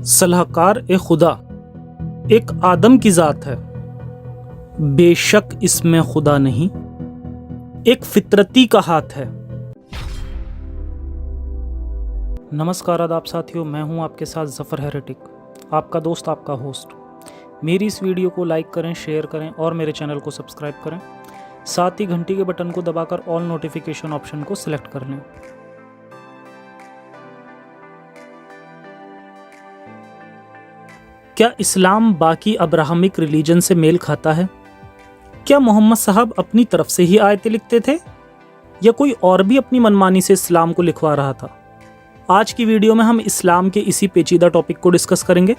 सलाहकार ए खुदा एक आदम की ज़ात है, बेशक इसमें खुदा नहीं, एक फितरती का हाथ है। नमस्कार आदाब साथियों, मैं हूं आपके साथ ज़फ़र हेरेटिक, आपका दोस्त, आपका होस्ट। मेरी इस वीडियो को लाइक करें, शेयर करें और मेरे चैनल को सब्सक्राइब करें। साथ ही घंटी के बटन को दबाकर ऑल नोटिफिकेशन ऑप्शन को सिलेक्ट कर लें। क्या इस्लाम बाकी अब्राहमिक रिलीजन से मेल खाता है? क्या मोहम्मद साहब अपनी तरफ से ही आयतें लिखते थे या कोई और भी अपनी मनमानी से इस्लाम को लिखवा रहा था? आज की वीडियो में हम इस्लाम के इसी पेचीदा टॉपिक को डिस्कस करेंगे।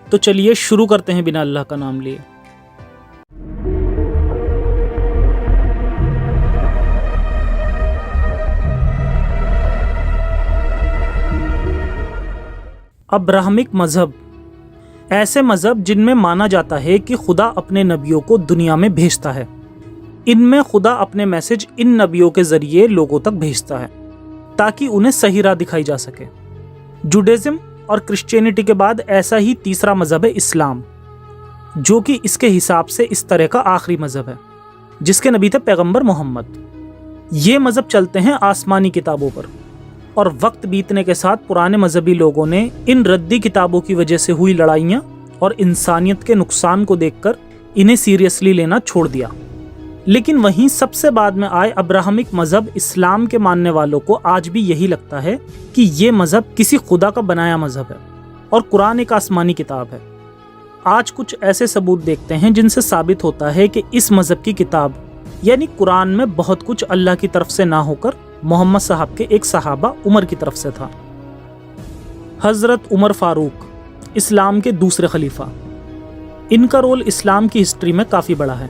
तो चलिए शुरू करते हैं बिना अल्लाह का नाम लिए। अब्राहमिक मजहब ऐसे मजहब जिनमें माना जाता है कि खुदा अपने नबियों को दुनिया में भेजता है। इनमें खुदा अपने मैसेज इन नबियों के जरिए लोगों तक भेजता है ताकि उन्हें सही राह दिखाई जा सके। जुडाइज्म और क्रिश्चियनिटी के बाद ऐसा ही तीसरा मजहब है इस्लाम, जो कि इसके हिसाब से इस तरह का आखिरी मजहब है जिसके नबी थे पैगंबर मोहम्मद। ये मजहब चलते हैं आसमानी किताबों पर, और वक्त बीतने के साथ पुराने मजहबी लोगों ने इन रद्दी किताबों की वजह से हुई लड़ाइयाँ और इंसानियत के नुकसान को देखकर इन्हें सीरियसली लेना छोड़ दिया। लेकिन वहीं सबसे बाद में आए अब्राहमिक मजहब इस्लाम के मानने वालों को आज भी यही लगता है कि ये मजहब किसी खुदा का बनाया मजहब है और कुरान एक आसमानी किताब है। आज कुछ ऐसे सबूत देखते हैं जिनसे साबित होता है कि इस मजहब की किताब यानी कुरान में बहुत कुछ अल्लाह की तरफ से ना होकर मोहम्मद साहब के एक सहाबा उमर की तरफ से था। हजरत उमर फारूक इस्लाम के दूसरे खलीफा, इनका रोल इस्लाम की हिस्ट्री में काफ़ी बड़ा है।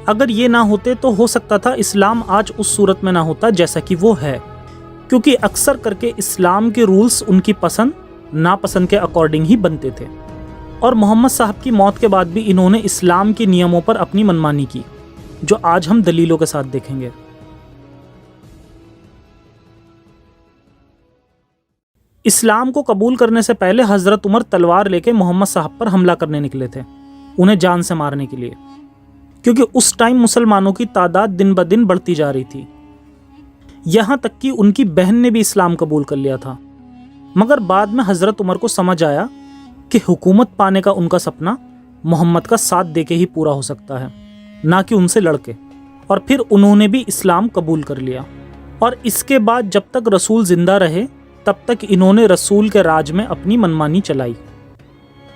अगर ये ना होते तो हो सकता था इस्लाम आज उस सूरत में ना होता जैसा कि वो है, क्योंकि अक्सर करके इस्लाम के रूल्स उनकी पसंद नापसंद के अकॉर्डिंग ही बनते थे। और मोहम्मद साहब की मौत के बाद भी इन्होंने इस्लाम के नियमों पर अपनी मनमानी की, जो आज हम दलीलों के साथ देखेंगे। इस्लाम को कबूल करने से पहले हजरत उमर तलवार लेके मोहम्मद साहब पर हमला करने निकले थे, उन्हें जान से मारने के लिए, क्योंकि उस टाइम मुसलमानों की तादाद दिन ब दिन बढ़ती जा रही थी। यहाँ तक कि उनकी बहन ने भी इस्लाम कबूल कर लिया था। मगर बाद में हजरत उमर को समझ आया कि हुकूमत पाने का उनका सपना मोहम्मद का साथ देके ही पूरा हो सकता है, ना कि उनसे लड़के। और फिर उन्होंने भी इस्लाम कबूल कर लिया। और इसके बाद जब तक रसूल जिंदा रहे तब तक इन्होंने रसूल के राज में अपनी मनमानी चलाई।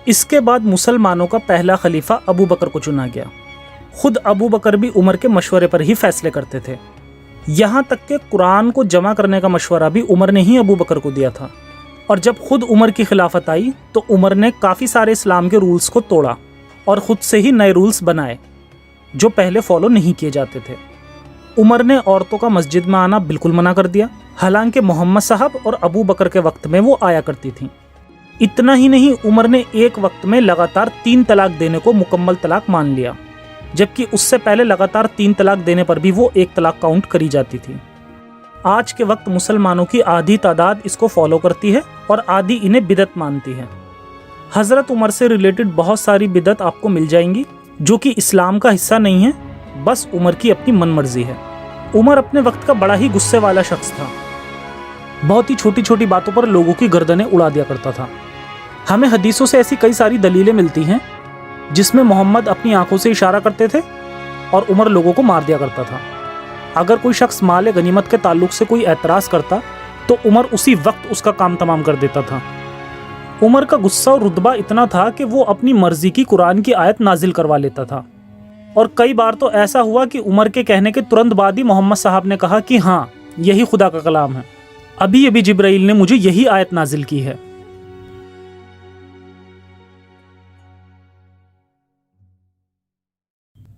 इसके बाद मुसलमानों का पहला खलीफा अबू बकर को चुना गया। खुद अबू बकर भी उमर के मशवरे पर ही फैसले करते थे। यहाँ तक कि कुरान को जमा करने का मशवरा भी उमर ने ही अबू बकर को दिया था। और जब खुद उमर की खिलाफत आई तो उमर ने काफ़ी सारे इस्लाम के रूल्स को तोड़ा और ख़ुद से ही नए रूल्स बनाए जो पहले फॉलो नहीं किए जाते थे। उमर ने औरतों का मस्जिद में आना बिल्कुल मना कर दिया, हालांकि मोहम्मद साहब और अबू बकर के वक्त में वो आया करती थीं। इतना ही नहीं, उमर ने एक वक्त में लगातार 3 तलाक देने को मुकम्मल तलाक मान लिया, जबकि उससे पहले लगातार 3 तलाक देने पर भी वो 1 तलाक काउंट करी जाती थी। आज के वक्त मुसलमानों की आधी तादाद इसको फॉलो करती है और आधी इन्हें बिदत मानती है। हज़रत उमर से रिलेटेड बहुत सारी बिदत आपको मिल जाएंगी जो कि इस्लाम का हिस्सा नहीं है, बस उमर की अपनी मनमर्जी है। उमर अपने वक्त का बड़ा ही गुस्से वाला शख्स था। बहुत ही छोटी छोटी बातों पर लोगों की गर्दनें उड़ा दिया करता था। हमें हदीसों से ऐसी कई सारी दलीलें मिलती हैं जिसमें मोहम्मद अपनी आंखों से इशारा करते थे और उमर लोगों को मार दिया करता था। अगर कोई शख्स माल गनीमत के ताल्लुक से कोई एतराज़ करता तो उमर उसी वक्त उसका काम तमाम कर देता था। उमर का गुस्सा और रुतबा इतना था कि वो अपनी मर्जी की कुरान की आयत नाजिल करवा लेता था। और कई बार तो ऐसा हुआ कि उमर के कहने के तुरंत बाद ही मोहम्मद साहब ने कहा कि हाँ, यही खुदा का कलाम है, अभी जिब्राइल ने मुझे यही आयत नाजिल की है।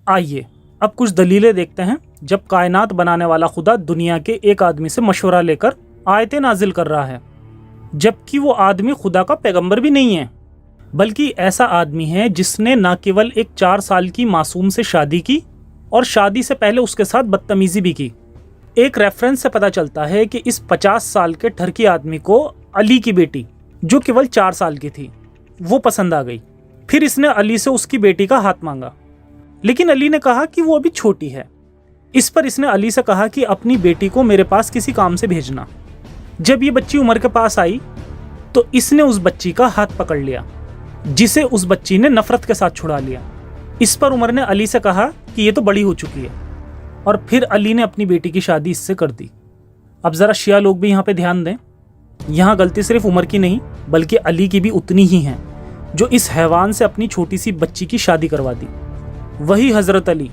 आइए अब कुछ दलीलें देखते हैं जब कायनात बनाने वाला खुदा दुनिया के एक आदमी से मशवरा लेकर आयतें नाजिल कर रहा है, जबकि वो आदमी खुदा का पैगंबर भी नहीं है, बल्कि ऐसा आदमी है जिसने न केवल एक 4 साल की मासूम से शादी की और शादी से पहले उसके साथ बदतमीजी भी की। एक रेफरेंस से पता चलता है कि इस 50 साल के ठरकी आदमी को अली की बेटी, जो केवल 4 साल की थी, वो पसंद आ गई। फिर इसने अली से उसकी बेटी का हाथ मांगा, लेकिन अली ने कहा कि वो अभी छोटी है। इस पर इसने अली से कहा कि अपनी बेटी को मेरे पास किसी काम से भेजना। जब ये बच्ची उमर के पास आई तो इसने उस बच्ची का हाथ पकड़ लिया, जिसे उस बच्ची ने नफरत के साथ छुड़ा लिया। इस पर उमर ने अली से कहा कि ये तो बड़ी हो चुकी है, और फिर अली ने अपनी बेटी की शादी इससे कर दी। अब ज़रा शिया लोग भी यहाँ पे ध्यान दें, यहाँ गलती सिर्फ उमर की नहीं बल्कि अली की भी उतनी ही है, जो इस हैवान से अपनी छोटी सी बच्ची की शादी करवा दी। वही हज़रत अली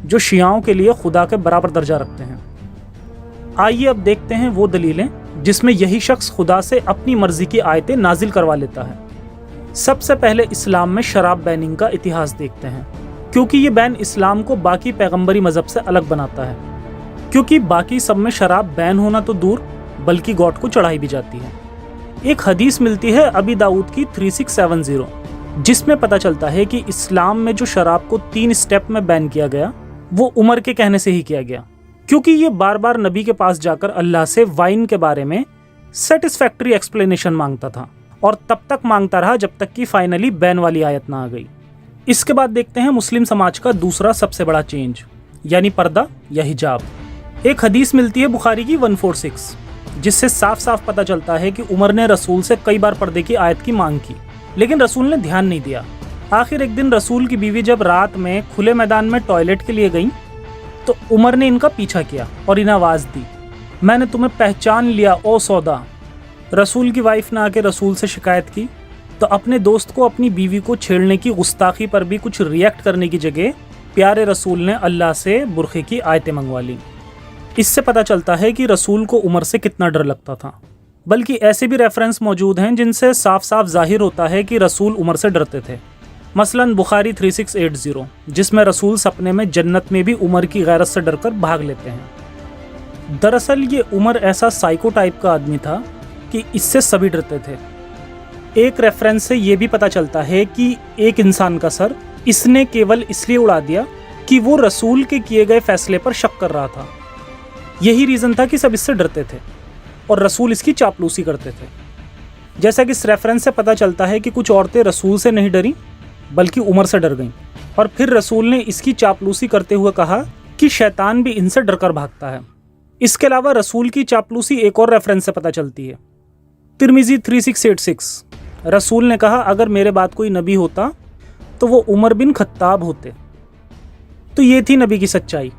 जो शियाओं के लिए खुदा के बराबर दर्जा रखते हैं। आइए अब देखते हैं वो दलीलें जिसमें यही शख्स खुदा से अपनी मर्जी की आयतें नाजिल करवा लेता है। सबसे पहले इस्लाम में शराब बैनिंग का इतिहास देखते हैं, क्योंकि ये बैन इस्लाम को बाकी पैगंबरी मजहब से अलग बनाता है। क्योंकि बाकी सब में शराब बैन होना तो दूर बल्कि गॉड को चढ़ाई भी जाती है। एक हदीस मिलती है अबी दाऊद की 3670, जिसमें पता चलता है कि इस्लाम में जो शराब को 3 स्टेप में बैन किया गया वो उमर के कहने से ही किया गया, क्योंकि ये बार बार नबी के पास जाकर अल्लाह से वाइन के बारे में सेटिस्फैक्ट्री एक्सप्लेनेशन मांगता था, और तब तक मांगता रहा जब तक कि फाइनली बैन वाली आयत ना आ गई। इसके बाद देखते हैं मुस्लिम समाज का दूसरा सबसे बड़ा चेंज, यानी पर्दा या हिजाब। एक हदीस मिलती है बुखारी की 146, जिससे साफ साफ पता चलता है कि उमर ने रसूल से कई बार पर्दे की आयत की मांग की, लेकिन रसूल ने ध्यान नहीं दिया। आखिर एक दिन रसूल की बीवी जब रात में खुले मैदान में टॉयलेट के लिए गई तो उमर ने इनका पीछा किया और इन्हें आवाज़ दी, मैंने तुम्हें पहचान लिया ओ सौदा। रसूल की वाइफ ने आके रसूल से शिकायत की तो अपने दोस्त को अपनी बीवी को छेड़ने की गुस्ताखी पर भी कुछ रिएक्ट करने की जगह प्यारे रसूल ने अल्लाह से बुरखे की आयतें मंगवा ली। इससे पता चलता है कि रसूल को उमर से कितना डर लगता था। बल्कि ऐसे भी रेफरेंस मौजूद हैं जिनसे साफ साफ जाहिर होता है कि रसूल उमर से डरते थे। मसलन बुखारी 3680, जिसमें रसूल सपने में जन्नत में भी उमर की गैरत से डरकर भाग लेते हैं। दरअसल ये उमर ऐसा साइको टाइप का आदमी था कि इससे सभी डरते थे। एक रेफरेंस से ये भी पता चलता है कि एक इंसान का सर इसने केवल इसलिए उड़ा दिया कि वो रसूल के किए गए फैसले पर शक कर रहा था। यही रीज़न था कि सब इससे डरते थे और रसूल इसकी चापलूसी करते थे। जैसा कि इस रेफरेंस से पता चलता है कि कुछ औरतें रसूल से नहीं डरी बल्कि उमर से डर गईं, और फिर रसूल ने इसकी चापलूसी करते हुए कहा कि शैतान भी इनसे डरकर भागता है। इसके अलावा रसूल की चापलूसी एक और रेफरेंस से पता चलती है। तिरमिजी 3686, रसूल ने कहा अगर मेरे बाद कोई नबी होता तो वो उमर बिन खत्ताब होते। तो ये थी नबी की सच्चाई।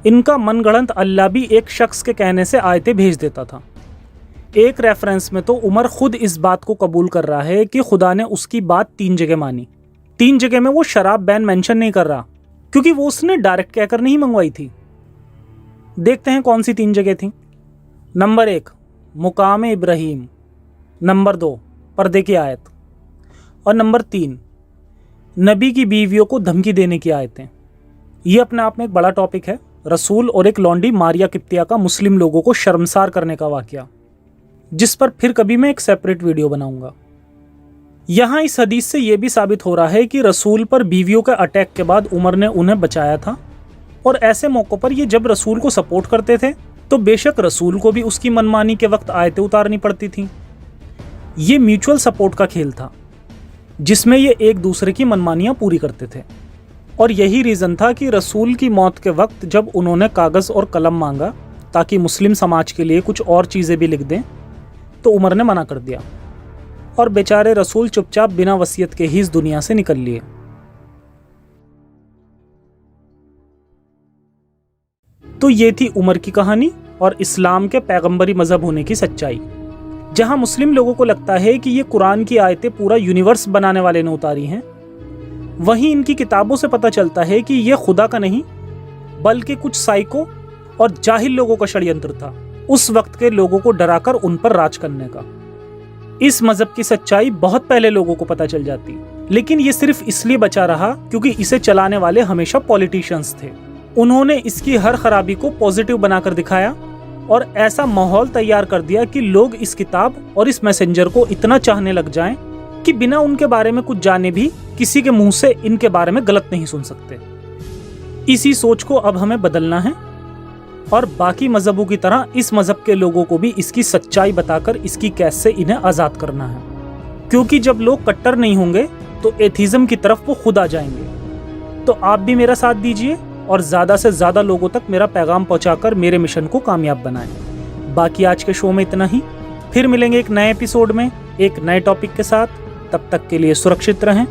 इनका मनगढ़ंत अल्लाह भी एक शख्स के कहने से आयतें भेज देता था। एक रेफरेंस में तो उमर खुद इस बात को कबूल कर रहा है कि खुदा ने उसकी बात 3 जगह मानी। 3 जगह में वो शराब बैन मेंशन नहीं कर रहा, क्योंकि वो उसने डायरेक्ट कहकर नहीं मंगवाई थी। देखते हैं कौन सी 3 जगह थी। नंबर 1 मुकाम इब्राहीम, नंबर 2 पर्दे की आयत, और नंबर 3 नबी की बीवियों को धमकी देने की आयतें। ये अपने आप में एक बड़ा टॉपिक है, रसूल और एक लौंडी मारिया किप्तिया का मुस्लिम लोगों को शर्मसार करने का वाकया, जिस पर फिर कभी मैं एक सेपरेट वीडियो बनाऊंगा। यहाँ इस हदीस से यह भी साबित हो रहा है कि रसूल पर बीवियों के अटैक के बाद उमर ने उन्हें बचाया था, और ऐसे मौक़ों पर ये जब रसूल को सपोर्ट करते थे तो बेशक रसूल को भी उसकी मनमानी के वक्त आयतें उतारनी पड़ती थीं। ये म्यूचुअल सपोर्ट का खेल था जिसमें ये एक दूसरे की मनमानियाँ पूरी करते थे, और यही रीज़न था कि रसूल की मौत के वक्त जब उन्होंने कागज़ और कलम मांगा ताकि मुस्लिम समाज के लिए कुछ और चीज़ें भी लिख दें तो उमर ने मना कर दिया, और बेचारे रसूल चुपचाप बिना वसीयत के ही इस दुनिया से निकल लिए। तो ये थी उमर की कहानी और इस्लाम के पैगंबरी मजहब होने की सच्चाई। जहां मुस्लिम लोगों को लगता है कि ये कुरान की आयतें पूरा यूनिवर्स बनाने वाले ने उतारी हैं, वहीं इनकी किताबों से पता चलता है कि ये खुदा का नहीं बल्कि कुछ साइको और जाहिल लोगों का षड्यंत्र था, उस वक्त के लोगों को डराकर उन पर राज करने का। इस मजहब की सच्चाई बहुत पहले लोगों को पता चल जाती, लेकिन ये सिर्फ इसलिए बचा रहा क्योंकि इसे चलाने वाले हमेशा पॉलिटिशियंस थे। उन्होंने इसकी हर खराबी को पॉजिटिव बनाकर दिखाया और ऐसा माहौल तैयार कर दिया कि लोग इस किताब और इस मैसेंजर को इतना चाहने लग जाएं कि बिना उनके बारे में कुछ जाने भी किसी के मुंह से इनके बारे में गलत नहीं सुन सकते। इसी सोच को अब हमें बदलना है और बाकी मजहबों की तरह इस मजहब के लोगों को भी इसकी सच्चाई बताकर इसकी कैद से इन्हें आज़ाद करना है। क्योंकि जब लोग कट्टर नहीं होंगे तो एथिज्म की तरफ वो खुद आ जाएंगे। तो आप भी मेरा साथ दीजिए और ज़्यादा से ज़्यादा लोगों तक मेरा पैगाम पहुंचाकर मेरे मिशन को कामयाब बनाएं। बाकी आज के शो में इतना ही। फिर मिलेंगे एक नए एपिसोड में एक नए टॉपिक के साथ। तब तक के लिए सुरक्षित रहें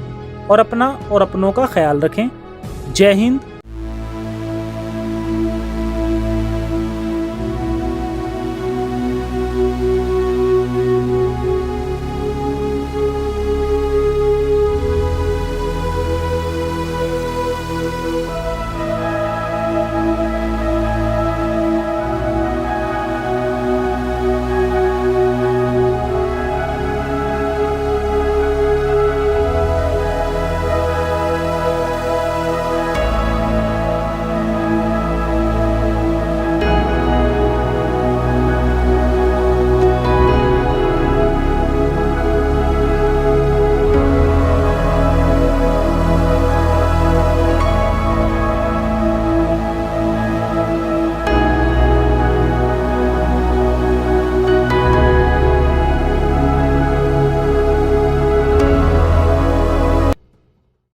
और अपना और अपनों का ख्याल रखें। जय हिंद,